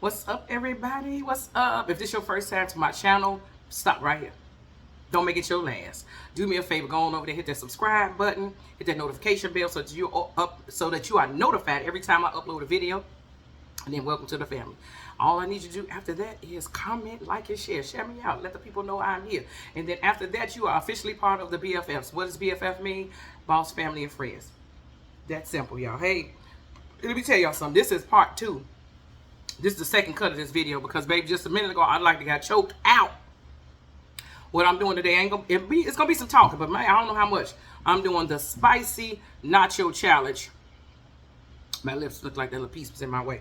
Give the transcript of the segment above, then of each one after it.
What's up, everybody? What's up? If this is your first time to my channel, stop right here. Don't make it your last. Do me a favor, go on over there, hit that subscribe button, hit that notification bell so that you are notified every time I upload a video. And then welcome to the family. All I need you to do after that is comment, like, and share. Share me out. Let the people know I'm here. And then after that, you are officially part of the BFFs. What does BFF mean? Boss, family, and friends. That's simple, y'all. Hey, let me tell y'all something. This is part 2. This is the second cut of this video because, baby, just a minute ago, I got choked out. What I'm doing today it's gonna be some talking, but man, I don't know how much. I'm doing the spicy nacho challenge. My lips look like that little piece was in my way.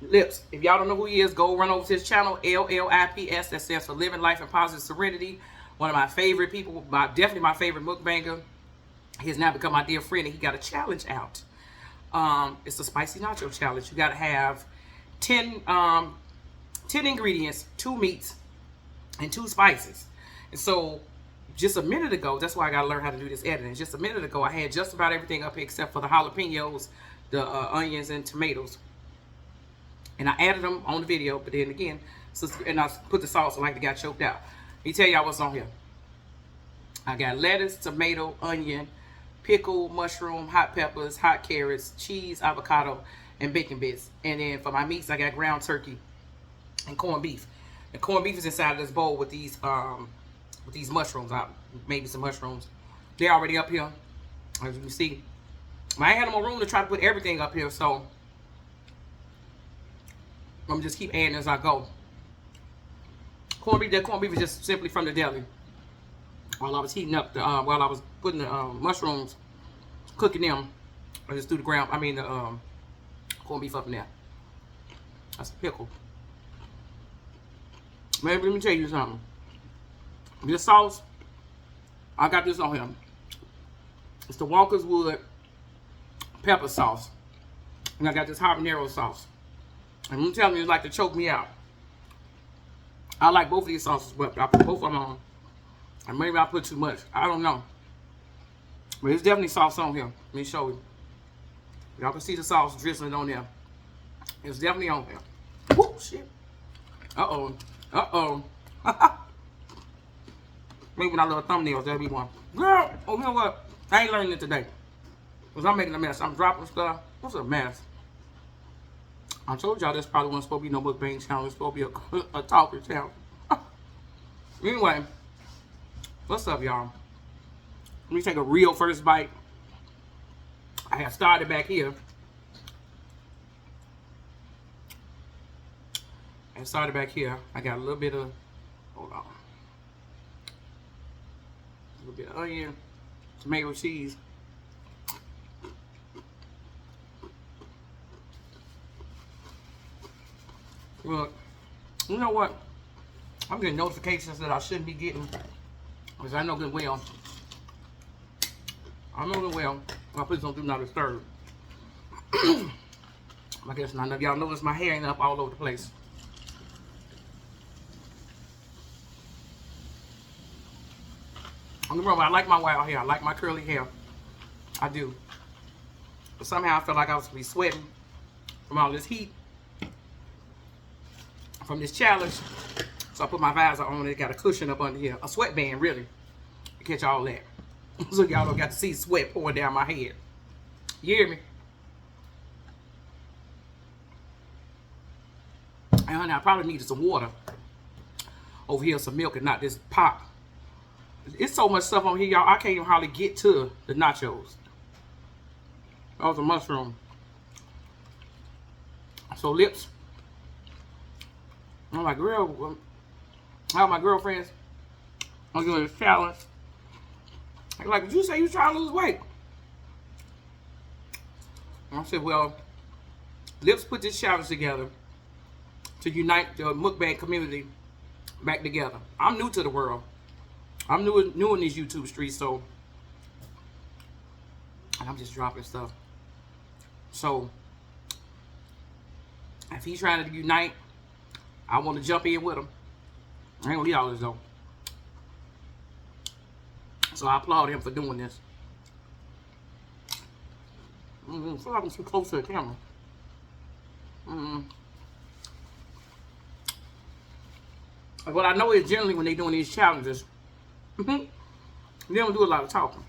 Lips. If y'all don't know who he is, go run over to his channel, LLIPS. That stands for Living Life in Positive Serenity. One of my favorite people, definitely my favorite mukbanger. He's now become my dear friend, and he got a challenge out. It's a spicy nacho challenge. You gotta have 10 ingredients, 2 meats, and 2 spices. And so just a minute ago, that's why I gotta learn how to do this editing. Just a minute ago, I had just about everything up here except for the jalapenos, the onions, and tomatoes. And I added them on the video, but then again, and I put the sauce like they got choked out. Let me tell y'all what's on here. I got lettuce, tomato, onion, pickle, mushroom, hot peppers, hot carrots, cheese, avocado, and bacon bits. And then for my meats, I got ground turkey and corned beef. The corned beef is inside of this bowl with these mushrooms. Maybe some mushrooms. They're already up here, as you can see. I ain't had no more room to try to put everything up here, so I'm gonna just keep adding as I go. Corned beef. That corned beef is just simply from the deli. While I was heating up while I was putting the mushrooms, cooking them, I just threw the corned beef up in there. That's a pickle. Maybe let me tell you something. This sauce, I got this on here. It's the Walker's Wood pepper sauce. And I got this habanero sauce. And I'm telling you, it's like to choke me out. I like both of these sauces, but I put both of them on. And maybe I put too much. I don't know. But there's definitely sauce on here. Let me show you. Y'all can see the sauce drizzling on there. It's definitely on there. Whoop, shit. Uh-oh. Uh-oh. Maybe when I little thumbnails, that'll be one. Girl, oh, you know what? I ain't learning it today. Because I'm making a mess. I'm dropping stuff. What's a mess? I told y'all this probably wasn't supposed to be no mukbang channel. It's supposed to be a talker channel. Anyway, what's up, y'all? Let me take a real first bite. I have started back here. I got a little bit of, hold on. A little bit of onion, tomato, cheese. Look, you know what? I'm getting notifications that I shouldn't be getting, because I know good well. I put this on Do Not Disturb. I guess none of y'all notice my hair ain't up all over the place. Don't get me wrong, I like my wild hair. I like my curly hair. I do. But somehow I feel like I was going to be sweating from all this heat, from this challenge. So I put my visor on. It got a cushion up under here. A sweatband, really, to catch all that. So y'all don't got to see sweat pouring down my head. You hear me? And honey, I probably needed some water over here, some milk, and not this pop. It's so much stuff on here, y'all. I can't even hardly get to the nachos. That was a mushroom. So lips. I'm like, girl, how my girlfriends? I'm doing this challenge. I'm like, did you say you trying to lose weight? And I said, well, Lips put this challenge together to unite the mukbang community back together. I'm new to the world. I'm new in these YouTube streets, so and I'm just dropping stuff. So if he's trying to unite, I want to jump in with him. I ain't gonna eat all this though. So I applaud him for doing this. I feel like I'm too close to the camera. What I know is generally when they're doing these challenges, they don't do a lot of talking.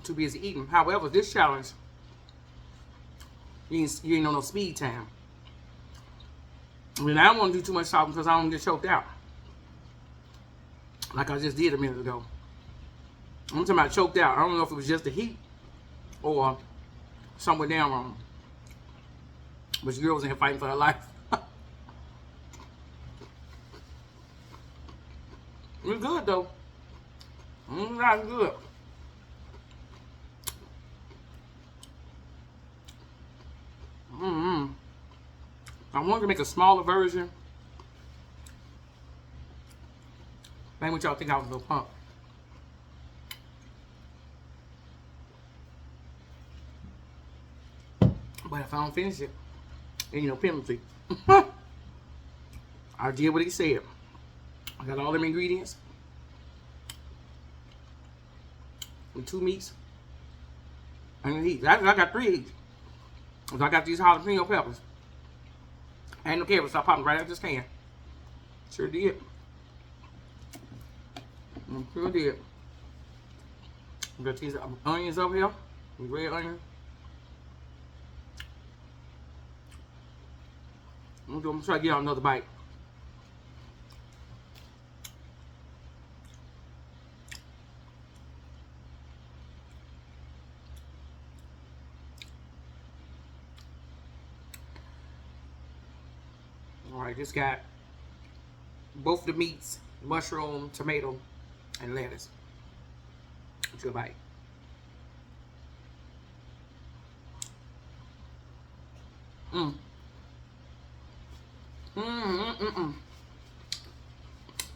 Too busy eating. However, this challenge, you ain't on no speed time. I mean, I don't want to do too much talking because I don't get choked out. Like I just did a minute ago. I'm talking about choked out. I don't know if it was just the heat or somewhere down wrong. But your girl was in here fighting for her life. It's good though. That's good. I wanted to make a smaller version. Maybe what y'all think I was a little pump. But if I don't finish it, ain't no penalty. I did what he said. I got all them ingredients. And 2 meats. And the heat. I got 3 heats. So I got these jalapeno peppers. And the carrots. I popped them right out this can. Sure did. Sure did. Got these onions over here. Red onions. I'm gonna try to get out another bite. Alright, just got both the meats, mushroom, tomato, and lettuce. Let's go bite.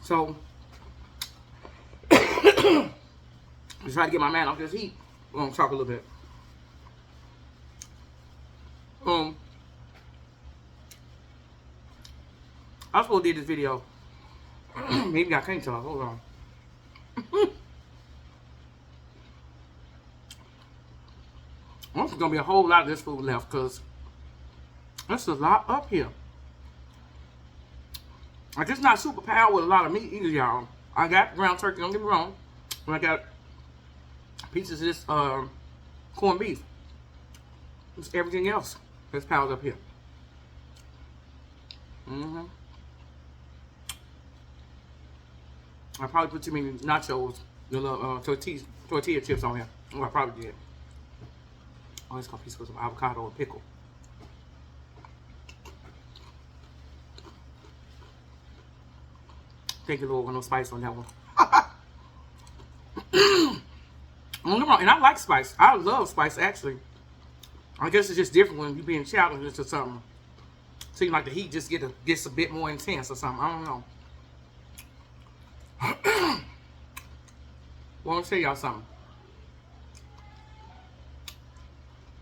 So, just try to get my man off this heat. We're gonna talk a little bit. I was supposed to do this video. Maybe I can't talk. Hold on. There's gonna be a whole lot of this food left because there's a lot up here. I'm just not super powered with a lot of meat either, y'all. I got ground turkey, don't get me wrong. And I got pieces of this corned beef. It's everything else that's piled up here. I probably put too many nachos, the little tortilla chips on here. Oh, I probably did. Oh, it's got a piece of some avocado and pickle. Thank you, Lord, with no spice on that one. And I like spice. I love spice, actually. I guess it's just different when you're being challenged into something. Seems like the heat just gets a bit more intense or something. I don't know. Well, I'm gonna tell y'all something.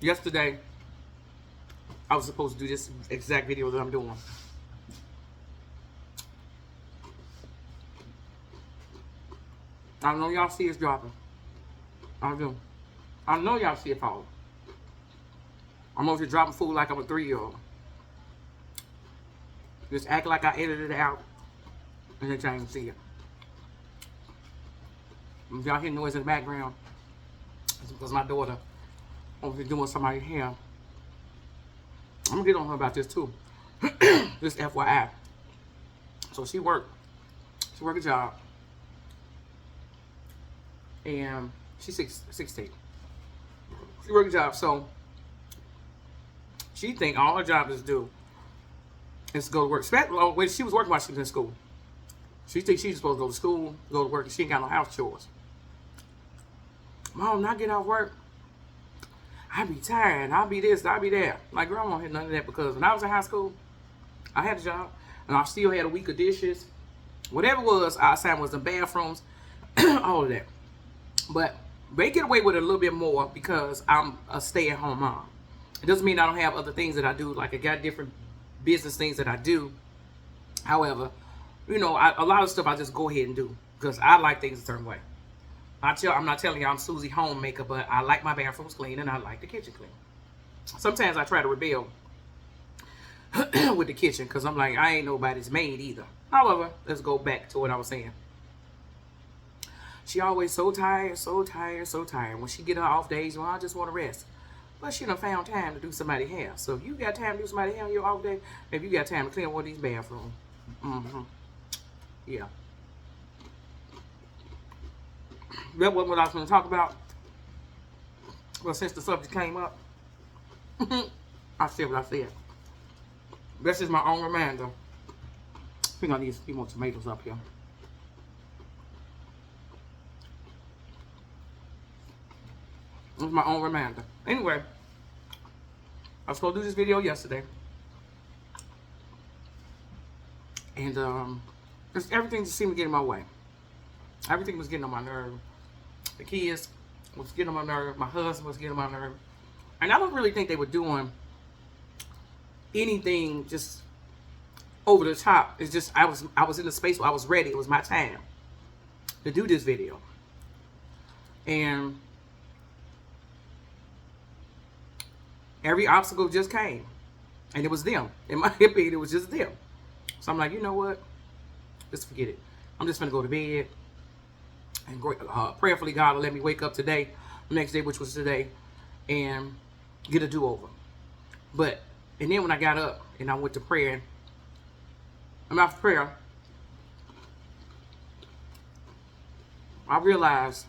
Yesterday, I was supposed to do this exact video that I'm doing. I know y'all see it's dropping. I do. I know y'all see it falling. I'm over here dropping food like I'm a 3-year-old. Just act like I edited it out and then y'all can see it. If y'all hear noise in the background, it's because my daughter over here doing somebody's hair. I'm gonna get on her about this too. Just FYI. So she worked a job. And she's 16. She worked a job, so she think all her job is to do is to go to work. When she was working while she was in school. She thinks she's supposed to go to school, go to work, and she ain't got no house chores. Mom, when I get off work, I be tired. I'll be this, I'll be that. Like, girl, I don't hear none of that because when I was in high school, I had a job, and I still had a week of dishes. Whatever it was, our assignment was the bathrooms, all of that. But they get away with it a little bit more because I'm a stay-at-home mom. It doesn't mean I don't have other things that I do. Like, I got different business things that I do. However, you know, a lot of stuff I just go ahead and do because I like things a certain way. I'm not telling you I'm Susie homemaker, but I like my bathrooms clean and I like the kitchen clean. Sometimes I try to rebel with the kitchen because I'm like, I ain't nobody's maid either. However, let's go back to what I was saying. She always so tired, so tired, so tired. When she get her off days, well, I just want to rest. But she done found time to do somebody's hair. So if you got time to do somebody's hair on your off day, if you got time to clean one of these bathrooms, yeah. That wasn't what I was going to talk about. Well, since the subject came up, I said what I said. This is my own reminder. I think I need a few more tomatoes up here. It's my own reminder. Anyway, I was supposed to do this video yesterday. And just everything just seemed to get in my way. Everything was getting on my nerve. The kids was getting on my nerve. My husband was getting on my nerve. And I don't really think they were doing anything just over the top. It's just I was in a space where I was ready. It was my time to do this video. And every obstacle just came. And it was them. In my opinion, it was just them. So I'm like, you know what? Just forget it. I'm just going to go to bed. And prayerfully, God will let me wake up today, the next day, which was today, and get a do-over. And then when I got up and I went to prayer, and after prayer, I realized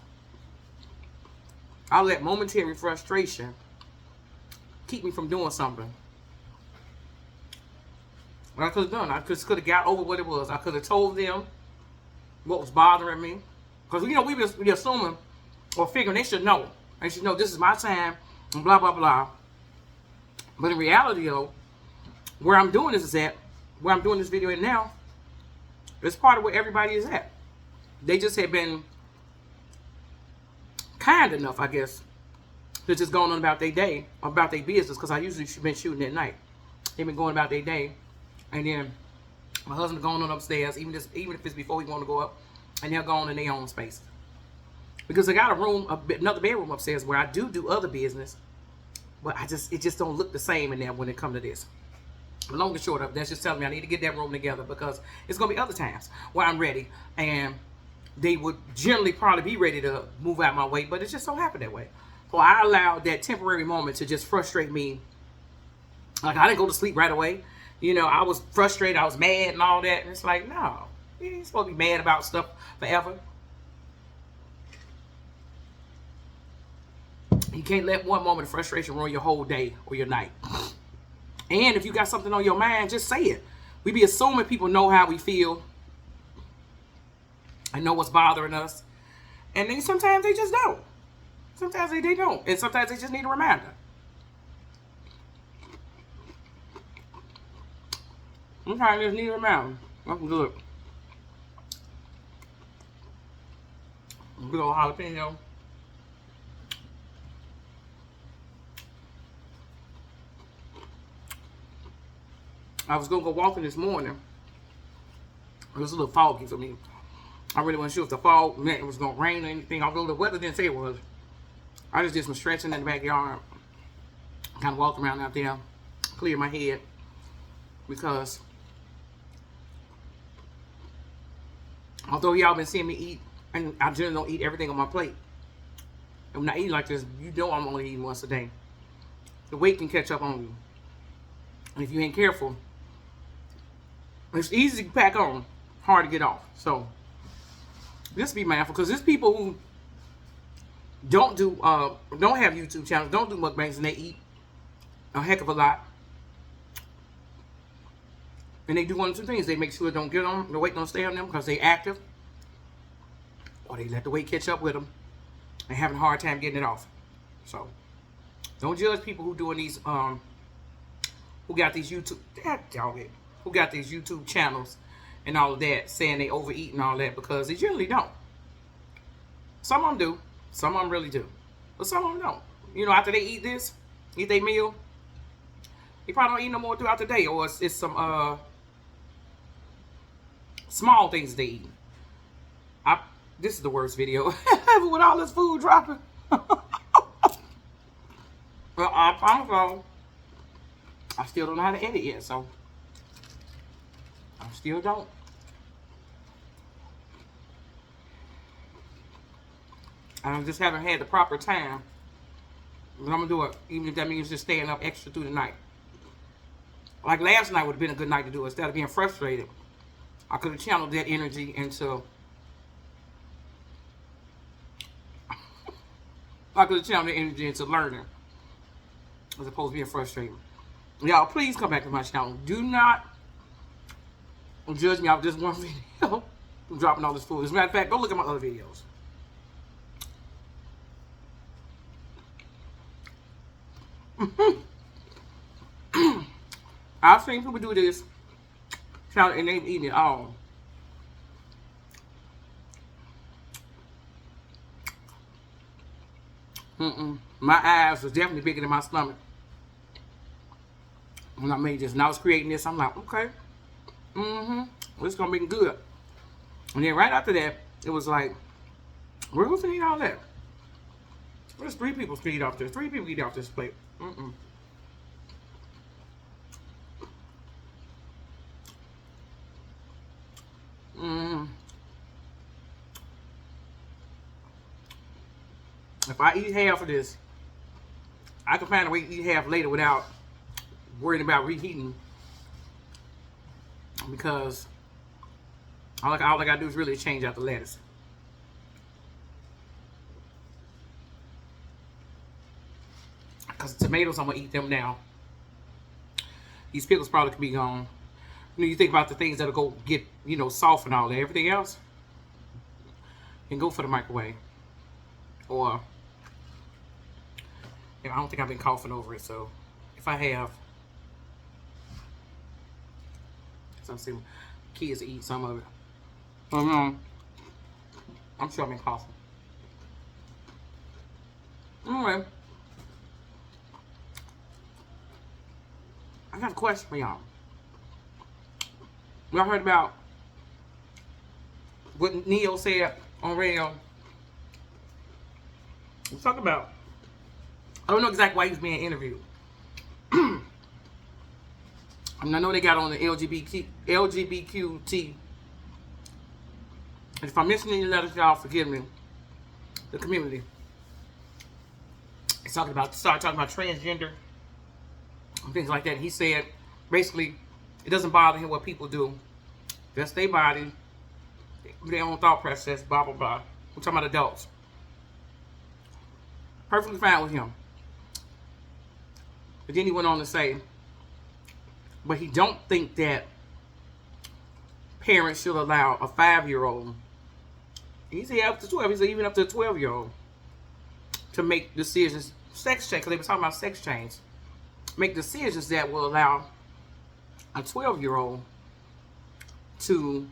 I let momentary frustration keep me from doing something. What I could have done, I could have got over what it was. I could have told them what was bothering me. Because, you know, we assuming or figuring they should know. They should know this is my time and blah, blah, blah. But in reality, though, where I'm doing this is at, where I'm doing this video at now, it's part of where everybody is at. They just have been kind enough, I guess, to just going on about their day, about their business, because I usually been shooting at night. They've been going about their day. And then my husband going on upstairs, even if it's before we want to go up, and they're going in their own space. Because I got a room, another bedroom upstairs where I do other business, but it just don't look the same in there when it comes to this. But long and short of, that's just telling me I need to get that room together because it's going to be other times where I'm ready and they would generally probably be ready to move out my way, but it just don't happen that way. So I allowed that temporary moment to just frustrate me. Like, I didn't go to sleep right away. You know, I was frustrated, I was mad and all that. And it's like, no, you ain't supposed to be mad about stuff forever. You can't let one moment of frustration ruin your whole day or your night. And if you got something on your mind, just say it. We be assuming people know how we feel and know what's bothering us. And then sometimes they just don't. Sometimes they don't. And sometimes they just need a reminder. Sometimes they just need a reminder. That's good. Good old jalapeno. I was going to go walking this morning. It was a little foggy for me. I really wasn't sure if the fog meant it was going to rain or anything. Although the weather didn't say it was. I just did some stretching in the backyard. Kind of walked around out there. Cleared my head. Because although y'all been seeing me eat, and I generally don't eat everything on my plate. And when I eat like this, you know I'm only eating once a day. The weight can catch up on you. And if you ain't careful, it's easy to pack on, hard to get off. So just be mindful, because there's people who don't have YouTube channels, don't do mukbangs, and they eat a heck of a lot. And they do one of two things. They make sure it don't get on, the weight don't stay on them because they active, or they let the weight catch up with them and having a hard time getting it off. So don't judge people who doing these who got these YouTube channels and all of that, saying they overeat and all that, because they generally don't. Some of them do. Some of them really do. But some of them don't. You know, after they eat their meal, they probably don't eat no more throughout the day, or it's some small things they eat. This is the worst video ever with all this food dropping. Well, I promise y'all, I still don't know how to edit yet, so I still don't. I just haven't had the proper time. But I'm gonna do it, even if that means just staying up extra through the night. Like last night would have been a good night to do it. Instead of being frustrated, I could have channeled that energy into. I could have channeled that energy into learning, as opposed to being frustrated. Y'all, please come back to my channel. Do not judge me off just one video. I'm dropping all this food. As a matter of fact, go look at my other videos. I've seen people do this, and they've eaten it all. My eyes was definitely bigger than my stomach when I made this. And I was creating this, I'm like, okay, it's gonna be good. And then right after that, it was like, where was eat all that? There's 3 people to eat off this. 3 people eat off this plate. If I eat half of this, I can find a way to eat half later without worrying about reheating, because all I gotta do is really change out the lettuce. Because the tomatoes, I'm gonna eat them now. These pickles probably could be gone. You know, you think about the things that'll go get, soft and all that. Everything else can go for the microwave. Or, I don't think I've been coughing over it, so if I have, I'm seeing kids eat some of it. I'm sure I've been coughing. Anyway, I got a question for y'all. Y'all heard about what Neo said on radio? He's talking about, I don't know exactly why he was being interviewed. And I know they got on the LGBTQT. If I'm missing any letters, y'all forgive me. The community. He's started talking about transgender and things like that. And he said, basically, it doesn't bother him what people do. That's their body, their own thought process, blah, blah, blah. We're talking about adults. Perfectly fine with him. But then he went on to say, but he don't think that parents should allow a 5-year-old, he said up to 12, he said even up to a 12-year-old, to make decisions, sex change, because they were talking about sex change, make decisions that will allow a 12-year-old to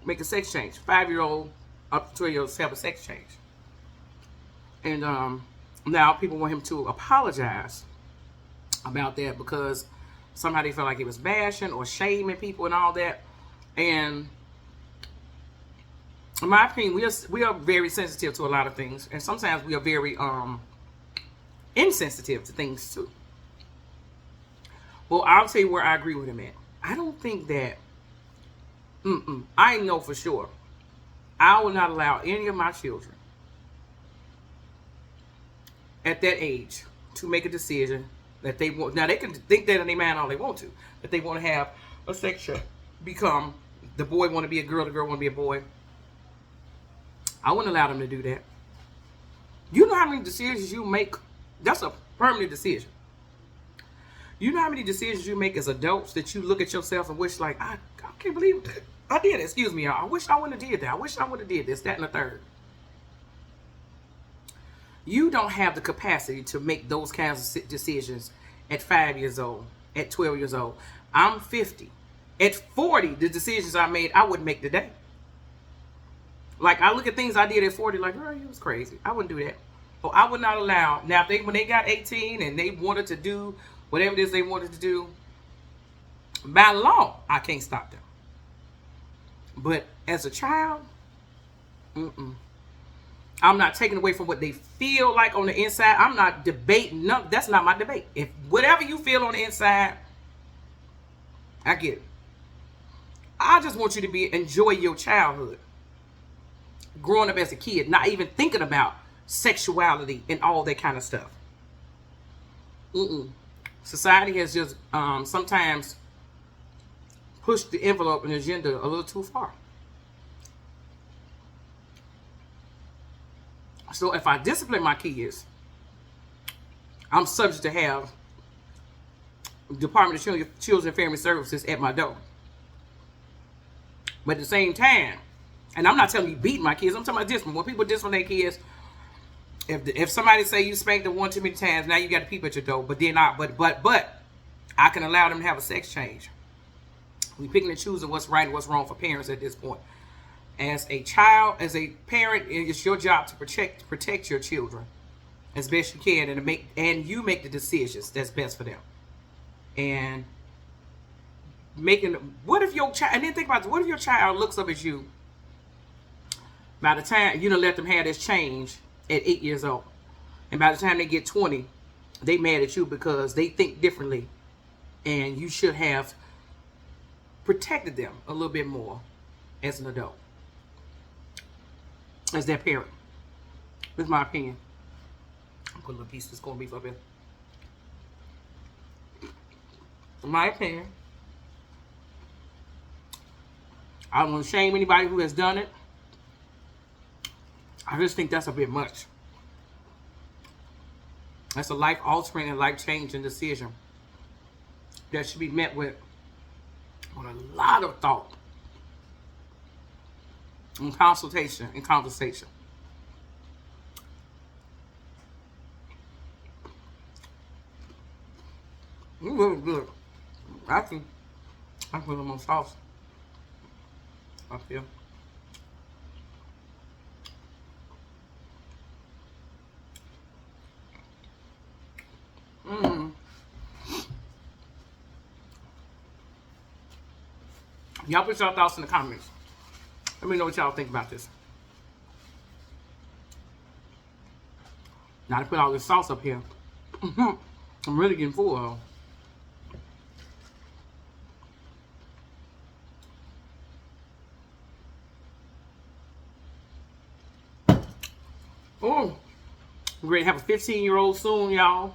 make a sex change. 5-year-old up to 12-year-olds have a sex change. And now people want him to apologize about that, because somehow they felt like he was bashing or shaming people and all that. And in my opinion, we are very sensitive to a lot of things, and sometimes we are very insensitive to things too. Well, I'll tell you where I agree with him at. I don't think that, I know for sure, I will not allow any of my children at that age to make a decision that they want. Now, they can think that in their mind all they want to, that they want to have a sex change, become, the boy want to be a girl, the girl want to be a boy. I wouldn't allow them to do that. You know how many decisions you make? That's a permanent decision. You know how many decisions you make as adults that you look at yourself and wish, like, I can't believe I did it. Excuse me, y'all. I wish I wouldn't have did that. I wish I would have did this, that, and the third. You don't have the capacity to make those kinds of decisions at 5 years old, at 12 years old. I'm 50. At 40, the decisions I made, I wouldn't make today. Like, I look at things I did at 40, like, girl, you was crazy. I wouldn't do that. So I would not allow. Now, when they got 18 and they wanted to do whatever it is they wanted to do, by law, I can't stop them. But as a child, I'm not taking away from what they feel like on the inside. I'm not debating. No, that's not my debate. If whatever you feel on the inside, I get it. I just want you to enjoy your childhood, growing up as a kid, not even thinking about sexuality and all that kind of stuff. Society has just sometimes pushed the envelope and agenda a little too far. So if I discipline my kids, I'm subject to have Department of Children and Family Services at my door. But at the same time, and I'm not telling you beat my kids, I'm talking about discipline. When people discipline their kids, if somebody say you spanked them one too many times, now you got to peep at your door. But then I can allow them to have a sex change. We picking and choosing what's right and what's wrong for parents at this point. As a child, as a parent, it's your job to protect your children as best you can, and you make the decisions that's best for them. And what if your child, and then think about this, what if your child looks up at you by the time you don't let them have this change at 8 years old, and by the time they get 20, they mad at you because they think differently, and you should have protected them a little bit more as an adult, as their parent. That's my opinion. I'll put a little piece of this corned beef up here. In my opinion, I don't want to shame anybody who has done it. I just think that's a bit much. That's a life-altering and life-changing decision that should be met with a lot of thought and consultation and conversation. It's really good. I put a little more sauce up here. Y'all put y'all thoughts in the comments. Let me know what y'all think about this. Now to put all this sauce up here. I'm really getting full. Oh, we're ready to have a 15-year-old soon, y'all.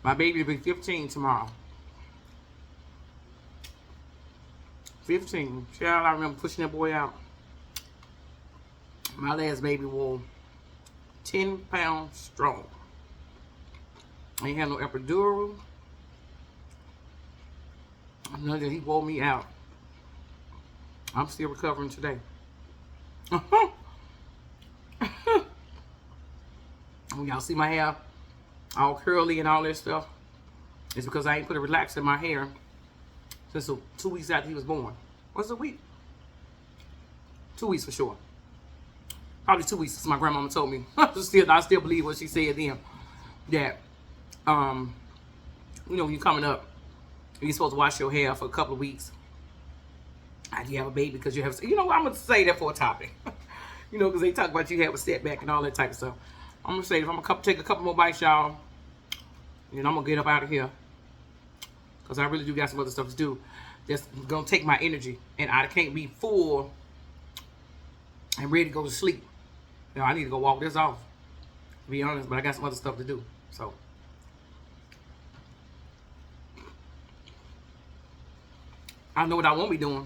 My baby will be 15 tomorrow. 15. Child, I remember pushing that boy out. My last baby was 10 pounds strong. I ain't had no epidural. None that he wore me out. I'm still recovering today. When y'all see my hair all curly and all that stuff, it's because I ain't put a relaxer in my hair since 2 weeks after he was born. What's a week? 2 weeks for sure. Probably 2 weeks since my grandmama told me. I still believe what she said then. That, when you're coming up, you're supposed to wash your hair for a couple of weeks after you have a baby, because you have, I'm going to say that for a topic. Because they talk about you have a setback and all that type of stuff. I'm going to say, if I'm going to take a couple more bites, y'all, and I'm going to get up out of here. Because I really do got some other stuff to do. That's going to take my energy. And I can't be full and ready to go to sleep. I need to go walk this off. To be honest, but I got some other stuff to do. So. I know what I won't be doing.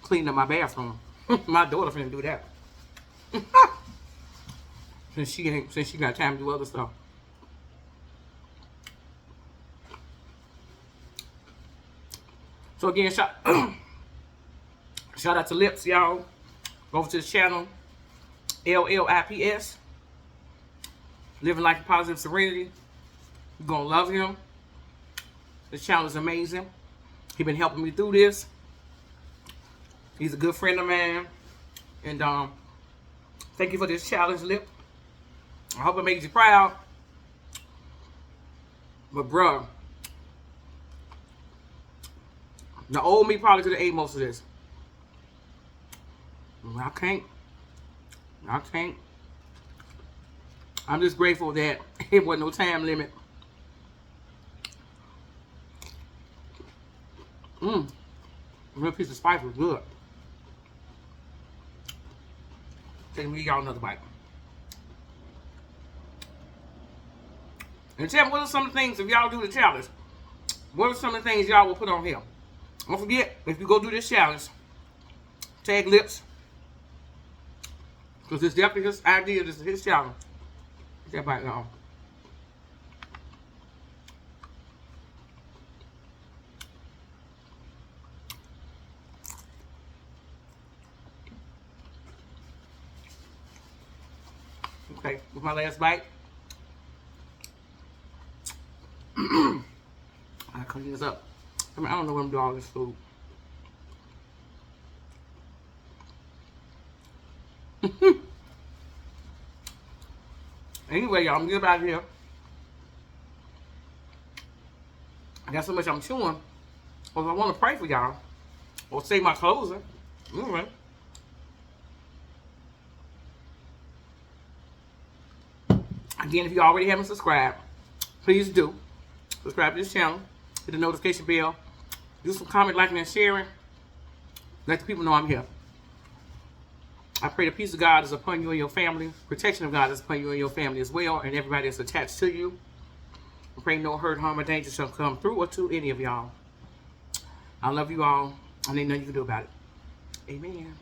Cleaning up my bathroom. My daughter finna do that. Since she got time to do other stuff. So again, shout out to Lips, y'all. Go over to the channel, LLIPS. Living Life in Positive Serenity. You're gonna love him. This channel is amazing. He's been helping me through this. He's a good friend of mine. And thank you for this challenge, Lip. I hope it makes you proud. But bruh, the old me probably could have ate most of this. I can't. I can't. I'm just grateful that it wasn't no time limit. Real piece of spice was good. Take me y'all another bite. And tell me what are some of the things, if y'all do the challenge, what are some of the things y'all will put on here? Don't forget, if you go do this challenge, tag Lips. Because it's definitely his idea, this is his challenge. Get that bite, y'all. Okay, with my last bite. I clean this up. I mean, I don't know what I'm doing all this food. Anyway, y'all, I'm gonna get out of here. I got so much I'm chewing. Well, I want to pray for y'all. Or say my closing. Anyway. Again, if you already haven't subscribed, please do. Subscribe to this channel. Hit the notification bell. Do some comment, liking, and sharing. Let the people know I'm here. I pray the peace of God is upon you and your family. Protection of God is upon you and your family as well. And everybody that's attached to you. I pray no hurt, harm, or danger shall come through or to any of y'all. I love you all. And ain't nothing you can do about it. Amen.